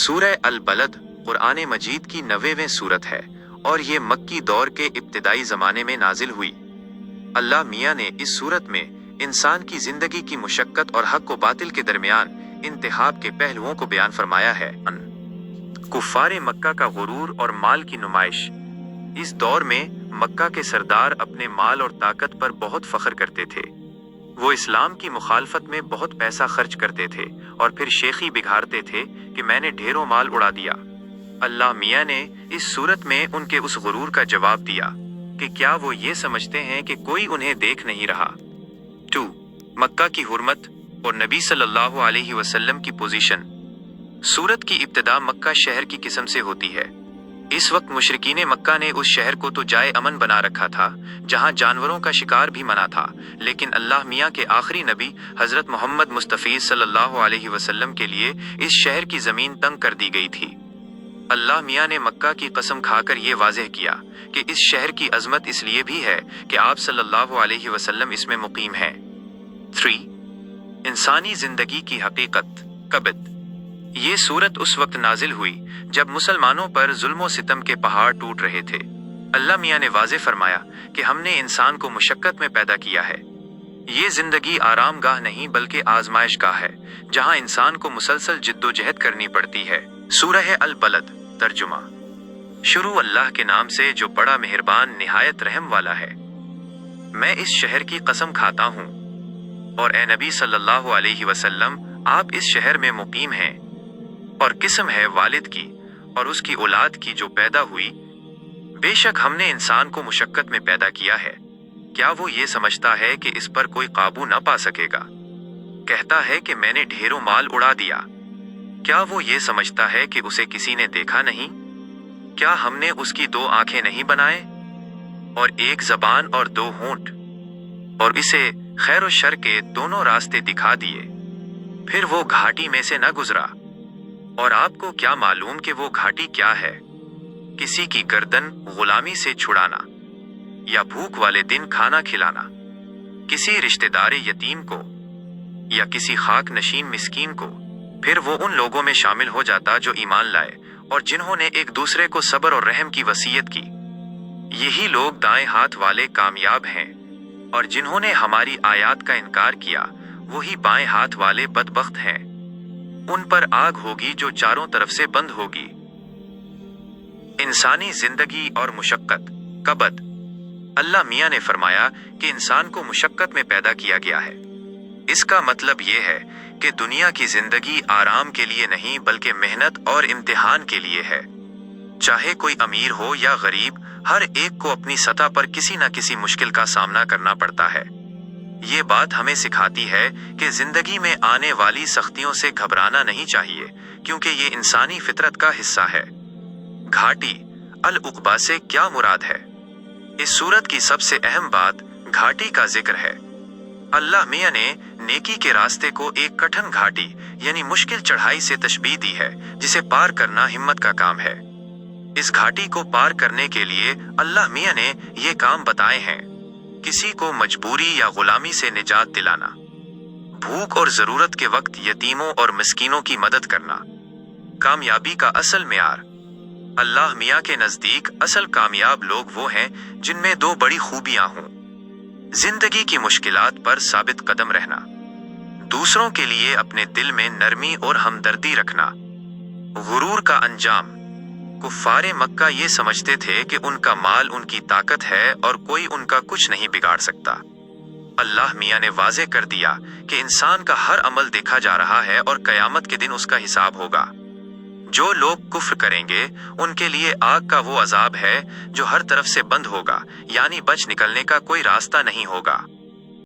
सूरह अल बलद कुरान मजीद की 90वें सूरत है और ये मक्की दौर के इब्तिदाई ज़माने में नाजिल हुई। अल्लाह मियाँ ने इस सूरत में इंसान की ज़िंदगी की मुशक्क़त और हक़ व बातिल के दरमियान इंतखाब के पहलुओं को बयान फरमाया है। कुफ़ारे मक्का का गुरूर और माल की नुमाइश। इस दौर में मक्का के सरदार अपने माल और ताकत पर बहुत फ़ख्र करते थे। वो इस्लाम की मुखालफत में बहुत पैसा खर्च करते थे और फिर शेखी बिगाड़ते थे कि मैंने ढेरों माल उड़ा दिया। अल्लाह मियाँ ने इस सूरत में उनके उस गुरूर का जवाब दिया कि क्या वो ये समझते हैं कि कोई उन्हें देख नहीं रहा। 2. मक्का की हुर्मत और नबी सल्लल्लाहु अलैहि वसल्लम की पोजीशन। सूरत की इब्तिदा मक्का शहर की किस्म से होती है। इस वक्त मुशरिकीन मक्का ने उस शहर को तो जाए अमन बना रखा था जहां जानवरों का शिकार भी मना था, लेकिन अल्लाह मियाँ के आखिरी नबी हजरत मोहम्मद मुस्तफ़ी सल्लल्लाहु अलैहि वसल्लम के लिए इस शहर की ज़मीन तंग कर दी गई थी। अल्लाह मियाँ ने मक्का की कसम खाकर ये वाज़ेह किया कि इस शहर की अज़मत इसलिए भी है कि आप सल्लल्लाहु अलैहि वसल्लम इसमें मुकीम हैं। 3. इंसानी ज़िंदगी की हकीकत कबत। ये सूरत उस वक्त नाजिल हुई जब मुसलमानों पर जुल्म सितम के पहाड़ टूट रहे थे। अल्लाह मियाँ ने वाज़ेह फरमाया कि हमने इंसान को मुशक्क़त में पैदा किया है। ये ज़िंदगी आराम गाह नहीं बल्कि आजमाइश गाह है जहाँ इंसान को मुसलसल जिद्दोजहद करनी पड़ती है। सूरह अल बलद तर्जुमा। शुरू अल्लाह के नाम से जो बड़ा मेहरबान निहायत रहम वाला है। मैं इस शहर की कसम खाता हूँ और ए नबी सल्लल्लाहु अलैहि वसल्लम आप इस शहर में मुकीम हैं, और किस्म है वालिद की और उसकी औलाद की जो पैदा हुई। बेशक हमने इंसान को मुशक्कत में पैदा किया है। क्या वो ये समझता है कि इस पर कोई काबू न पा सकेगा? कहता है कि मैंने ढेरों माल उड़ा दिया। क्या वो ये समझता है कि उसे किसी ने देखा नहीं? क्या हमने उसकी 2 आंखें नहीं बनाए और 1 ज़बान और 2 होंठ, और इसे खैर और शर के दोनों रास्ते दिखा दिए, फिर वो घाटी में से न गुजरा। और आपको क्या मालूम कि वो घाटी क्या है? किसी की गर्दन गुलामी से छुड़ाना या भूख वाले दिन खाना खिलाना, किसी रिश्तेदार यतीम को या किसी खाक नशीन मिस्कीन को। फिर वो उन लोगों में शामिल हो जाता जो ईमान लाए और जिन्होंने एक दूसरे को सब्र और रहम की वसीयत की। यही लोग दाएं हाथ वाले कामयाब हैं, और जिन्होंने हमारी आयात का इनकार किया वही बाएं हाथ वाले बदबख्त हैं। उन पर आग होगी जो चारों तरफ से बंद होगी। इंसानी जिंदगी और मुशक्कत कबत। अल्लाह मियाँ ने फरमाया कि इंसान को मुशक्कत में पैदा किया गया है। इसका मतलब ये है कि दुनिया की जिंदगी आराम के लिए नहीं बल्कि मेहनत और इम्तिहान के लिए है। चाहे कोई अमीर हो या गरीब, हर एक को अपनी सतह पर किसी न किसी मुश्किल का सामना करना पड़ता है। ये बात हमें सिखाती है कि जिंदगी में आने वाली सख्तियों से घबराना नहीं चाहिए, क्योंकि ये इंसानी फितरत का हिस्सा है। घाटी अल उक़बा से क्या मुराद है? इस सूरत की सबसे अहम बात घाटी का जिक्र है। अल्लाह मियाँ ने नेकी के रास्ते को एक कठिन घाटी यानी मुश्किल चढ़ाई से तशबीह दी है, जिसे पार करना हिम्मत का काम है। इस घाटी को पार करने के लिए अल्लाह मियाँ ने ये काम बताए हैं। किसी को मजबूरी या गुलामी से निजात दिलाना, भूख और जरूरत के वक्त यतीमों और मिस्कीनों की मदद करना। कामयाबी का असल मेयार। अल्लाह मियाँ के नजदीक असल कामयाब लोग वो हैं जिनमें 2 बड़ी खूबियां हों। जिंदगी की मुश्किलात पर साबित कदम रहना, दूसरों के लिए अपने दिल में नरमी और हमदर्दी रखना। गुरूर का अंजाम। कुफ़ारे मक्का ये समझते थे कि उनका माल उनकी ताकत है और कोई उनका कुछ नहीं बिगाड़ सकता। अल्लाह मियाँ ने वाज़ेह कर दिया कि इंसान का हर अमल देखा जा रहा है और क़यामत के दिन उसका हिसाब होगा। जो लोग कुफ्र करेंगे उनके लिए आग का वो अजाब है जो हर तरफ से बंद होगा, यानी बच निकलने का कोई रास्ता नहीं होगा।